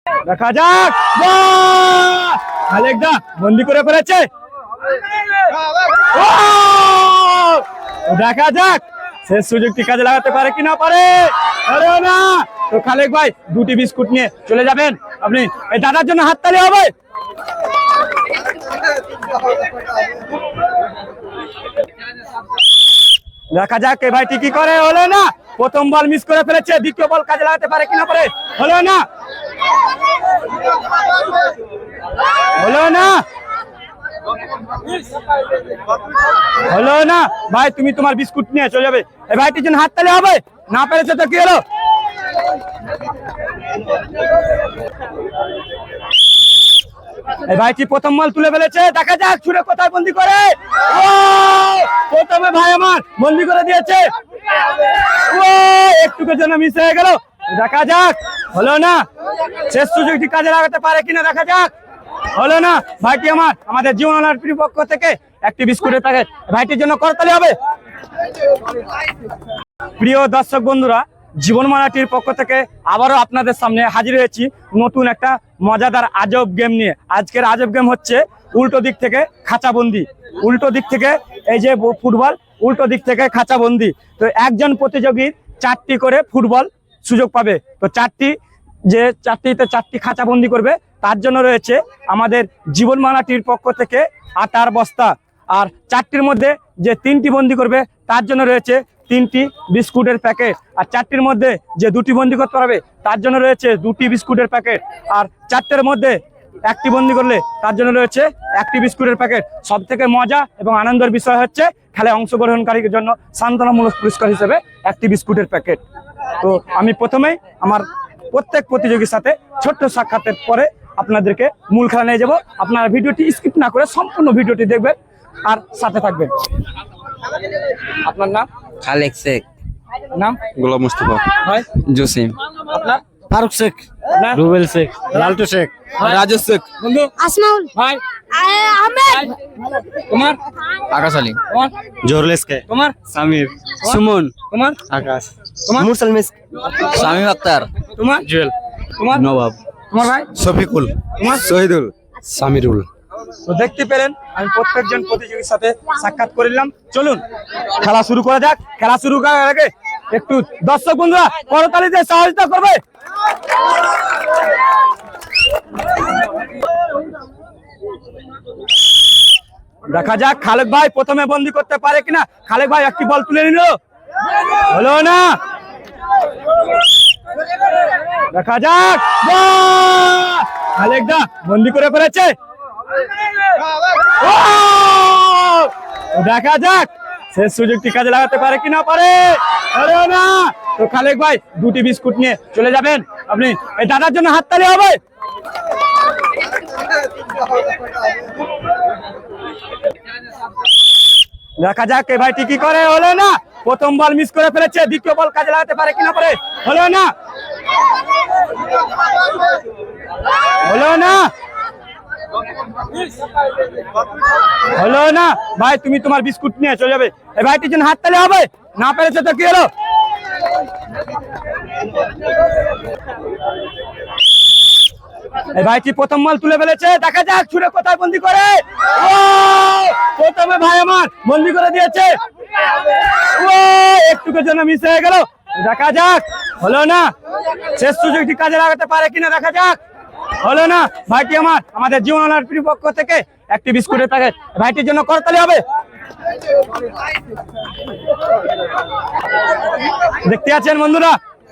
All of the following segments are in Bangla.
দেখা যাক, খালেকদা বন্দি করে ফেলেছে। দেখা যাক শেষ সুযোগটি কাজে লাগাতে পারে কি না পারে। না, তো খালেক ভাই দুটি বিস্কুট নিয়ে চলে যাবেন আপনি। এই দাদার জন্য হাততালি হবে। দেখা যাক এই ভাইটি কি করে। হলো না, প্রথম বল মিস করে ফেলেছে, দ্বিতীয় বল কাজে লাগাতে পারে কিনা পারে। হলো না, হলো না, হলো না। ভাই তুমি তোমার বিস্কুট নিয়ে চলে যাবে। এই ভাইটির জন্য হাততালি হবে। না পেরেছে তো কি হলো। এই ভাইটি প্রথম বল তুলে ফেলেছে। দেখা যাক ছুড়ে কোথায় বন্দি করে। প্রথমে ভাই আমার বন্দি করে দিয়েছে। একটুকের জন্য মিস হয়ে গেল। দেখা যাক, হলো না, শেষ সুযোগটি কাজে লাগাতে পারে কিনা দেখা যাক। হলো না, ভাইটি আমার আমাদের জীবনার পক্ষ থেকে একটি বিস্কুটের প্যাকেট ভাইটির জন্য করতালি হবে। প্রিয় দর্শক বন্ধুরা, জীবনমালাটির পক্ষ থেকে আবারও আপনাদের সামনে হাজির হয়েছি নতুন একটা মজাদার আজব গেম নিয়ে। আজকের আজব গেম হচ্ছে উল্টো দিক থেকে খাঁচাবন্দি। উল্টো দিক থেকে এই যে ফুটবল, উল্টো দিক থেকে খাঁচাবন্দি। তো একজন প্রতিযোগীর 4টি করে ফুটবল সুযোগ পাবে। তো চারটিতে 4টি খাঁচাবন্দি করবে। তার জন্য রয়েছে আমাদের জীবনমালাটির পক্ষ থেকে আটার বস্তা। আর 4টির মধ্যে যে 3টি বন্দি করবে তার জন্য রয়েছে 3টি বিস্কুটের প্যাকেট। আর 4টির মধ্যে যে 2টি বন্দি করতে পারবে তার জন্য রয়েছে 2টি বিস্কুটের প্যাকেট। আর 4টের মধ্যে 1টি বন্দি করলে তার জন্য রয়েছে 1টি বিস্কুটের প্যাকেট। সব থেকে মজা এবং আনন্দের বিষয় হচ্ছে খেলায় অংশগ্রহণকারীর জন্য সান্ত্বনামূলক পুরস্কার হিসেবে 1টি বিস্কুটের প্যাকেট। তো আমি প্রথমেই আমার প্রত্যেক প্রতিযোগীর সাথে ছোট্ট সাক্ষাতের পরে আপনাদেরকে মূল খেলা নিয়ে যাবো। আপনারা ভিডিওটি স্কিপ না করে সম্পূর্ণ ভিডিওটি দেখবেন আর সাথে থাকবেন। আপনার নাম? খালেক শেখ। নাম? গোলাম মুস্তফা। ভাই? জসিম। আপনার? ফারুক শেখ। আপনার? রুবেল শেখ। লালটু শেখ। রাজেশ শেখ। বন্ধু? আসমাউল। ভাই? আহমেদ। তোমার? আকাশ আলী। তোমার? জোরলেস কে। তোমার? সামির। সুমন। তোমার? আকাশ। তোমার? মুরসাল মিস। শামীম আক্তার। তোমার? জুয়েল। তোমার? নবাব। তোমার ভাই? শফিকুল। তোমার? শহীদুল। সামিরুল। তো দেখতে পেলেন আমি প্রত্যেকজন প্রতিযোগীর সাথে সাক্ষাৎ করিলাম। চলুন খেলা শুরু করা যাক। খেলা শুরু করার আগে একটু দর্শক বন্ধুরা করতালিতে সহযোগিতা করবে। দেখা যাক খালেক ভাই প্রথমে বন্দি করতে পারে কিনা। খালেক ভাই একটি বল তুলে নিল। হলো না, দেখা যাক, খালেকদা বন্দি করে ফেলেছে। দেখা যাক শেষ সুযোগটি কাজে লাগাতে পারে কি না পারে। না, তো খালেক ভাই 2টি বিস্কুট নিয়ে চলে যাবেন আপনি। এই দাদার জন্য হাততালি হবে। দেখা যাক এই ভাইটি কি করে। হলো না, প্রথম বল মিস করে ফেলেছে, দ্বিতীয় বল কাজে লাগাতে পারে কিনা পারে। হলো না, হলো না, হলো না। ভাই তুমি তোমার বিস্কুট নিয়ে চলে যাবে। এই ভাইটির জন্য হাততালি হবে। না পেরেছে তো কি হলো। এই ভাইটি প্রথম বল তুলে ফেলেছে। দেখা যাক ছুড়ে কোথায় বন্দি করে। প্রথমে ভাই আমার বন্দি করে দিয়েছে। একটুকের জন্য মিস হয়ে গেল। দেখা যাক, হলো না, শেষ সুযোগটি কাজে লাগাতে পারে কিনা দেখা যাক। হলো না, ভাইটি আমার আমাদের জীবনার পক্ষ থেকে 1টি বিস্কুটের প্যাকেট ভাইটির জন্য করতালি হবে। দেখতে আছেন বন্ধুরা,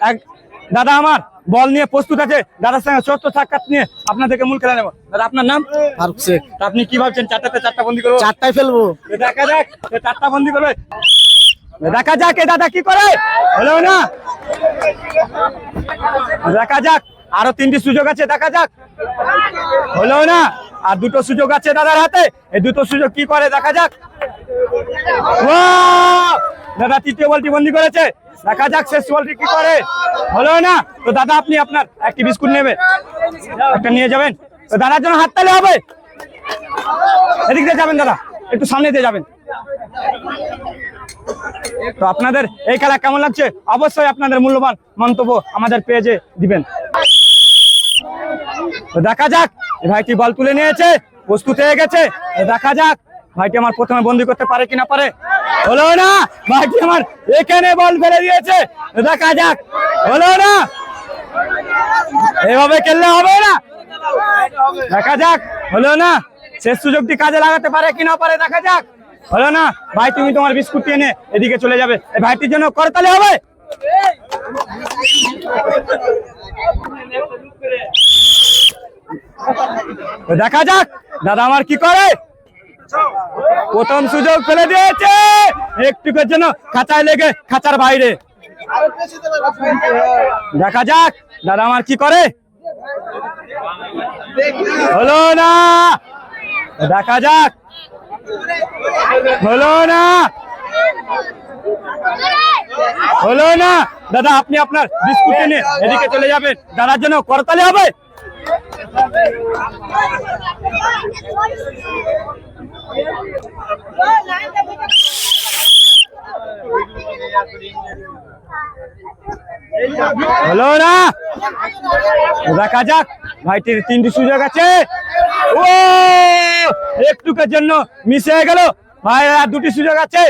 এক দাদা আমার বল নিয়ে প্রস্তুত আছে। দাদার সঙ্গে ছোট্ট সাক্ষাৎ নিয়ে আপনাদেরকে মূল খেলা নেব। দাদা আপনার নাম? ফারুক শেখ। আপনি কি ভাবছেন 4টাতে 4টা বন্দি করবো? 4টায় ফেলবো। দেখা যাক 4টা বন্দি করবে। দেখা যাক এই দাদা কি করে। হলো না, দেখা যাক আরো 3টি সুযোগ আছে। দেখা যাক, হলো না, আর 2টো সুযোগ আছে দাদার হাতে। এই 2টো সুযোগ কি করে দেখা যাক। দাদা 3য় বলটি বন্দি করেছে। দেখা যাক শেষ বলটি কি করে। হলো না, তো দাদা আপনি আপনার 1টি বিস্কুট নেবে, একটা নিয়ে যাবেন। তো দাদার জন্য হাততালি হবে। এদিক দিয়ে যাবেন দাদা, একটু সামনে দিয়ে যাবেন। তো আপনাদের এই খেলা কেমন লাগছে অবশ্যই আপনাদের মূল্যবান মন্তব্য আমাদের পেজে দিবেন। তো দেখা যাক এই ভাইটি বল তুলে নিয়েছে, প্রস্তুত হয়ে গেছে। তো দেখা যাক ভাইটি আমার প্রথমে বন্দি করতে পারে কি না পারে। হলো না, ভাইটি আমার এখানে বল ফেলে দিয়েছে। তো দেখা যাক, হলো না, এভাবে খেললে হবে না। দেখা যাক, হলো না, শেষ সুযোগটি কাজে লাগাতে পারে কি না পারে। দেখা যাক, হলো না। ভাই তুমি তোমার বিস্কুটটি এনে এদিকে চলে যাবে, এই ভাইটির জন্য করতালি হবে। তো দেখা যাক দাদা আমার কি করে। প্রথম সুযোগ ফেলে দিয়েছে, একটুকের জন্য খাঁচায় লেগে খাঁচার বাইরে। দেখা যাক দাদা আমার কি করে। হলো না, দেখা যাক, হলো না, হলো না। দাদা আপনি আপনার বিস্কুট নিয়ে এদিকে চলে যাবেন, দাদার জন্য করতালি হবে। হলো না, দেখা যাক ভাইটির 3টি সুযোগ আছে। ও একটুকের জন্য মিস হয়ে গেল ভাই, আর 2টি সুযোগ আছে।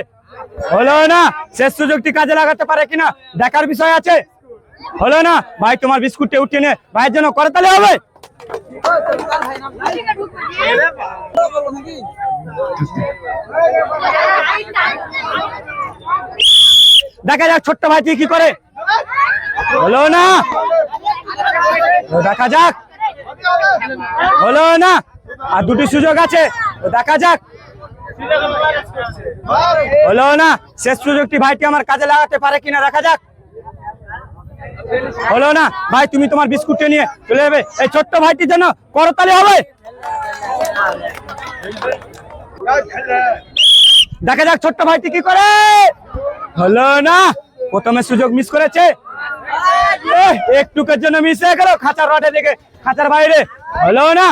হলো না, শেষ সুযোগটি কাজে লাগাতে পারে কিনা দেখার বিষয় আছে। হলো না, ভাই তোমার বিস্কুটটা উঠিয়ে নে, ভাইয়ের জন্য করতালি হবে। দেখা যাক ছোট্ট ভাইটি কি করে। হলো না, দেখা যাক, হলো না, আর 2টি সুযোগ আছে। দেখা যাক, হলো না, শেষ সুযোগটি ভাইটি আমার কাজে লাগাতে পারে কিনা দেখা যাক। হলো না, ভাই তুমি তোমার বিস্কুটটা নিয়ে চলে যাবে, এই ছোট্ট ভাইটির জন্য করতালি হবে। দেখা যাক ছোট্ট ভাইটি কি করে। হলো না, প্রথমে সুযোগ মিস করেছে, একটুকের জন্য মিস হয়ে গেল খাঁচার রডে দিকে খাঁচার বাইরে। হলো না,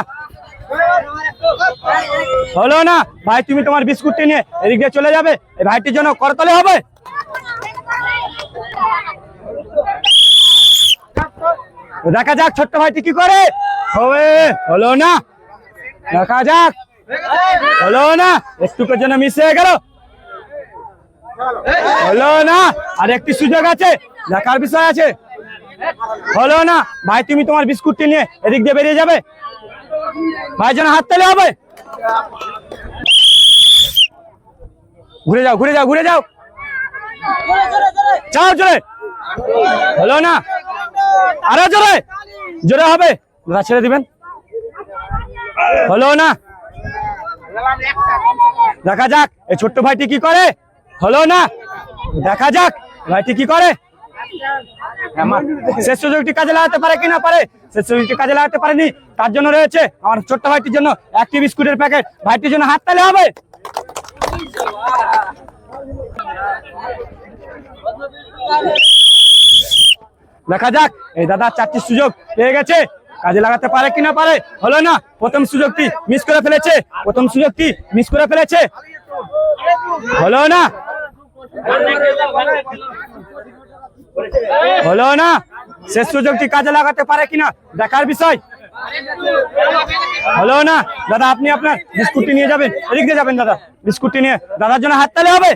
হলো না, ভাই তুমি তোমার বিস্কুটটি নিয়ে এদিক দিয়ে চলে যাবে, এই ভাইটির জন্য করতালি হবে। দেখা যাক ছোট্ট ভাইটি কি করে। হবে, হলো না, দেখা যাক, হলো না, একটুকের জন্য মিস হয়ে গেল। হলো না, আর একটি সুযোগ আছে, দেখার বিষয় আছে। হলো না, ভাই তুমি তোমার বিস্কুটটি নিয়ে এদিক দিয়ে বেরিয়ে যাবে, ভাই যেন হাততালি হবে। ঘুরে যাও, ঘুরে যাও, ঘুরে যাও, যাও জোরে। হলো না, আরো জোরে, জোরে হবে, ছেড়ে দিবেন। হলো না, দেখা যাক এই ছোট্ট ভাইটি কি করে। হলো না, দেখা যাক ভাইটি কি করে। শেষ সুযোগটি কাজে লাগাতে পারে কিনা পারে। শেষ সুযোগটি কাজে লাগাতে পারেনি, তার জন্য রয়েছে আমার ছোট্ট ভাইটির জন্য একটি বিস্কুটের প্যাকেট, ভাইটির জন্য হাততালি হবে। দেখা যাক এই দাদা 4টি সুযোগ পেয়ে গেছে, কাজে লাগাতে পারে কিনা পারে। হলো না, প্রথম সুযোগটি মিস করে ফেলেছে, প্রথম সুযোগটি মিস করে ফেলেছে। হলো না, হলো না, শেষ সুযোগটি কাজে লাগাতে পারে কিনা দেখার বিষয়। হলো না, দাদা আপনি আপনার বিস্কুটটি নিয়ে যাবেন, এদিক দিয়ে যাবেন দাদা, বিস্কুটটি নিয়ে দাদার জন্য হাততালি হবে।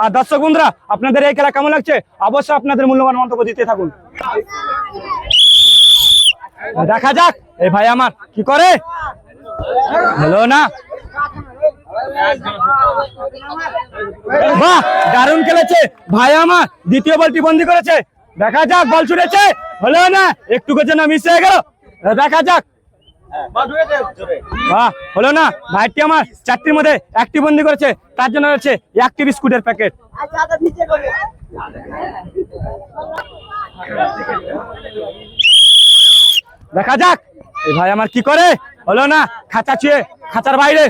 আর দর্শক বন্ধুরা আপনাদের এই খেলা কেমন লাগছে অবশ্যই আপনাদের মূল্যবান মন্তব্য দিতে থাকুন। দেখা যাক এই ভাই আমার কি করে। হলো না, বাহ দারুণ খেলেছে ভাই আমার, দ্বিতীয় বলটি বন্দি করেছে। দেখা যাক বল ছুটেছে, হলো না, একটুকের জন্য মিস হয়ে গেল। দেখা যাক, বাহ হলো না, ভাইটি আমার 4টির মধ্যে 1টি বন্দি করেছে, তার জন্য রয়েছে 1টি বিস্কুটের প্যাকেট। দেখা যাক এই ভাই আমার কি করে। হলো না, খাঁচা ছুঁয়ে খাঁচার বাইরে।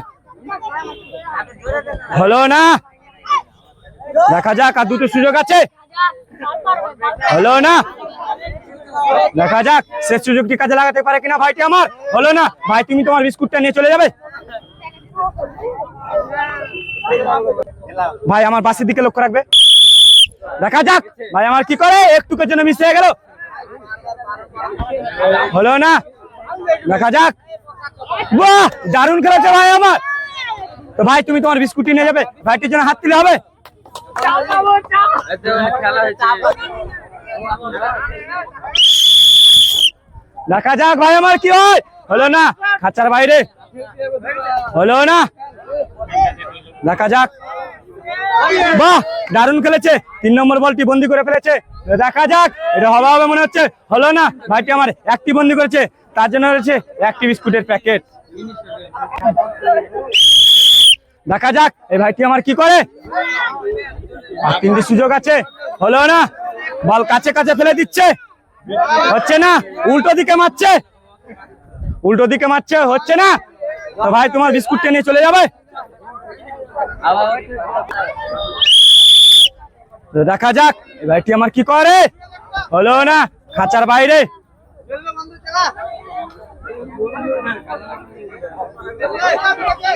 হলো না, দেখা যাক আর 2টি সুযোগ আছে। হলো না, দেখা যাক শেষ সুযোগটি কাজে লাগাতে পারে কিনা ভাইটি আমার। হলো না, ভাই তুমি তোমার বিস্কুটটা নিয়ে চলে যাবে, ভাই আমার বাসের দিকে লক্ষ্য রাখবে। দেখা যাক ভাই আমার কি করে, একটুকের জন্য মিস হয়ে গেল। হলো না, দেখা যাক। বাহ, দারুণ খেলেছে ভাই আমার। তো ভাই তুমি তোমার বিস্কুটটি নিয়ে যাবে, ভাইটির জন্য হাত তুলে হবে। দেখা যাক ভাই আমার কি হয়। হলো না, খাঁচার বাইরে। হলো না, দেখা যাক। বাহ, দারুণ খেলেছে, 3 নম্বর বলটি বন্দি করে ফেলেছে। দেখা যাক, এটা হবে মনে হচ্ছে। হলো না, ভাইটি আমার একটি বন্দি করেছে, তার জন্য রয়েছে একটি বিস্কুটের প্যাকেট। দেখা যাক এই ভাইটি আমার কি করে। আর 3টি সুযোগ আছে। হলো না, বল কাছে কাছে ফেলে দিচ্ছে, হচ্ছে না, উল্টো দিকে মারছে, উল্টো দিকে মারছে, হচ্ছে না। তো ভাই তোমার বিস্কুটটা নিয়ে চলে যাবে। তো দেখা যাক এই ভাইটি আমার কি করে। হলো না, খাঁচার বাইরে।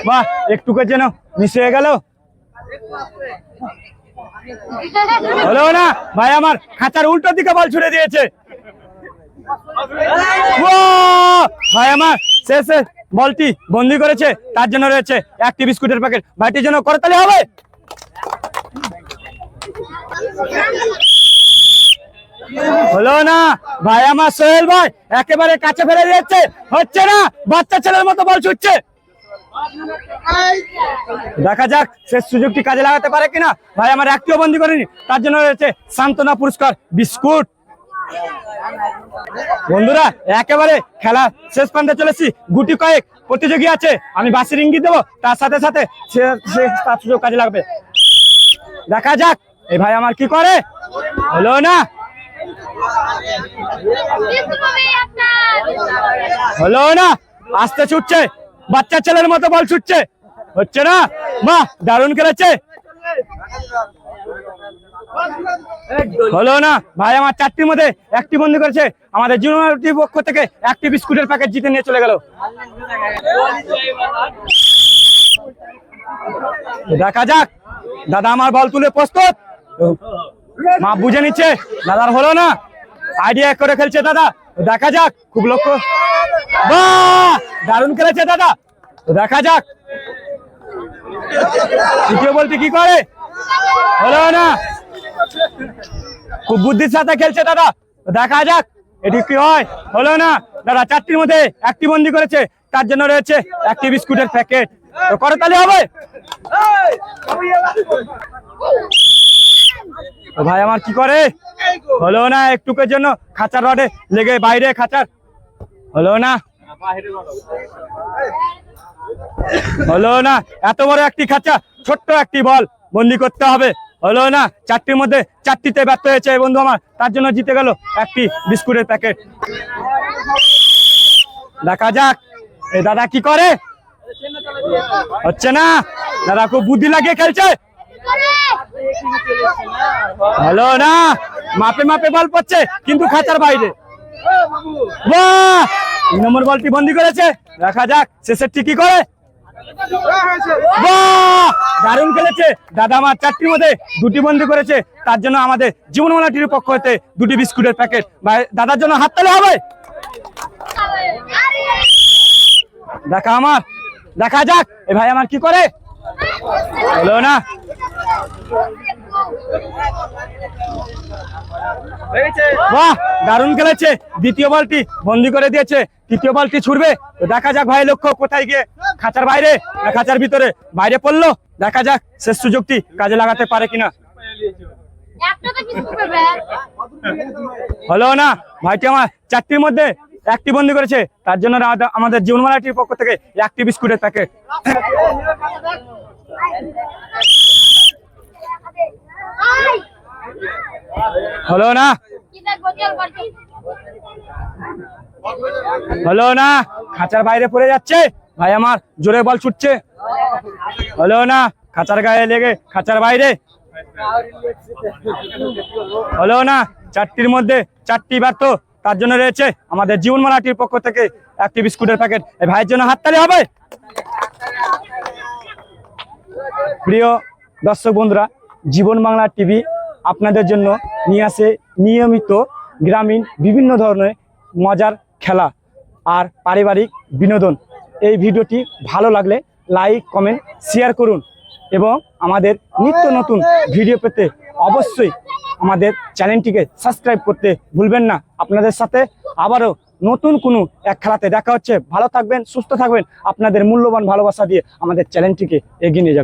বাহ, একটুকের যেন মিস হয়ে গেল। হলো না, ভাই আমার খাঁচার উল্টো দিকে বল ছুড়ে দিয়েছে। ভাই আমার শেষে বলটি বন্দি করেছে, তার জন্য রয়েছে একটি বিস্কুটের প্যাকেট। ভাইটির জন্য করতালি হবে। হলো না, ভাই আমার সোহেল ভাই একেবারে কাছে ফেলে দিয়েছে, হচ্ছে না, বাচ্চা ছেলের মতো বল ছুটছে। দেখা যাক শেষ সুযোগটি কাজে লাগাতে পারে কিনা। ভাই আমার একটিও বন্দি করেনি, তার জন্য রয়েছে সান্ত্বনা পুরস্কার বিস্কুট। বন্ধুরা একেবারে খেলা শেষ প্রান্তে চলেছি, গুটি কয়েক প্রতিযোগী আছে, আমি বাসির ইঙ্গিত দেবো, তার সাথে সাথে তার সুযোগ কাজে লাগবে। দেখা যাক এই ভাই আমার কি করে। হলো না, হলো না, আস্তে ছুটছে, বাচ্চা ছেলের মতো বল ছুটছে, হচ্ছে না। বাহ, দারুণ খেলেছে। হলো না, ভাই আমার 4টির মধ্যে একটি বন্দি করেছে, আমাদের জীবনের পক্ষ থেকে একটি বিস্কুটের প্যাকেট জিতে নিয়ে চলে গেল। দেখা যাক, দাদা আমার বল তুলে প্রস্তুত, মা বুঝে নিচ্ছে দাদার। হলো না, আইডিয়া করে খেলছে দাদা। দেখা যাক, খুব লক্ষ্য। বাহ, দারুণ খেলেছে দাদা। দেখা যাক দ্বিতীয় বলটি কি করে। হলো না, খুব বুদ্ধির সাথে খেলছে দাদা। দেখা যাক এটি কি হয়। হলো না, দাদা 4টির মধ্যে একটি বন্দি করেছে, তার জন্য রয়েছে একটি বিস্কুটের প্যাকেট। তো করতালি হবে। ভাই আমার কি করে। হলো না, একটুকের জন্য খাঁচার রডে লেগে বাইরে খাঁচার। হলো না, হলো না, এত বড় একটি খাঁচা, ছোট্ট একটি বল বন্দি করতে হবে। হলো না, 4টির মধ্যে 4টিতে ব্যর্থ হয়েছে বন্ধু আমার, তার জন্য জিতে গেল একটি বিস্কুটের প্যাকেট। দেখা যাক এই দাদা কি করে। হচ্ছে না, দাদা খুব বুদ্ধি লাগিয়ে খেলছে। হলো না, মাপে মাপে বল পড়ছে, কিন্তু খাঁচার বাইরে। বাহ, 2 নম্বর বলটি বন্দি করেছে। দেখা যাক শেষেরটি কি করে। বাহ, দারুণ খেলেছে দাদা আমার, 4টির মধ্যে 2টি বন্দি করেছে, তার জন্য আমাদের জীবনমালা টিভির পক্ষ হতে 2টি বিস্কুটের প্যাকেট। ভাই দাদার জন্য হাততালি হবে। দেখা আমার, দেখা যাক এই ভাই আমার কি করে। হলো না, বাহ, দারুণ খেলেছে, দ্বিতীয় বলটি বন্দি করে দিয়েছে, তৃতীয় বলটি ছুটবে। দেখা যাক ভাই লক্ষ্য কোথায় গিয়ে, খাঁচার বাইরে না খাঁচার ভিতরে, বাইরে পড়লো। দেখা যাক শেষ সুযোগটি কাজে লাগাতে পারে কিনা। হলো না, ভাইটি আমার 4টির মধ্যে একটি বন্দি করেছে, তার জন্য আমাদের জীবনমালা টিভির পক্ষ থেকে একটি বিস্কুটের প্যাকেট। হলো না, হলো না, খাঁচার বাইরে পড়ে যাচ্ছে, ভাই আমার জোরে বল ছুটছে। হলো না, খাঁচার গায়ে লেগে খাঁচার বাইরে। হলো না, 4টির মধ্যে 4টি ব্যর্থ, তার জন্য রয়েছে আমাদের জীবনমালা টিভির পক্ষ থেকে একটি বিস্কুটের প্যাকেট। এই ভাইয়ের জন্য হাততালি হবে। প্রিয় দর্শক বন্ধুরা, জীবন বাংলা টিভি আপনাদের জন্য নিয়ে আসে নিয়মিত গ্রামীণ বিভিন্ন ধরনের মজার খেলা আর পারিবারিক বিনোদন। এই ভিডিওটি ভালো লাগলে লাইক কমেন্ট শেয়ার করুন এবং আমাদের নিত্য নতুন ভিডিও পেতে অবশ্যই আমাদের চ্যানেলটিকে সাবস্ক্রাইব করতে ভুলবেন না। আপনাদের সাথে আবারও নতুন কোনো এক খেলাতে দেখা হচ্ছে। ভালো থাকবেন, সুস্থ থাকবেন, আপনাদের মূল্যবান ভালোবাসা দিয়ে আমাদের চ্যানেলটিকে এগিয়ে নিয়ে যাবেন।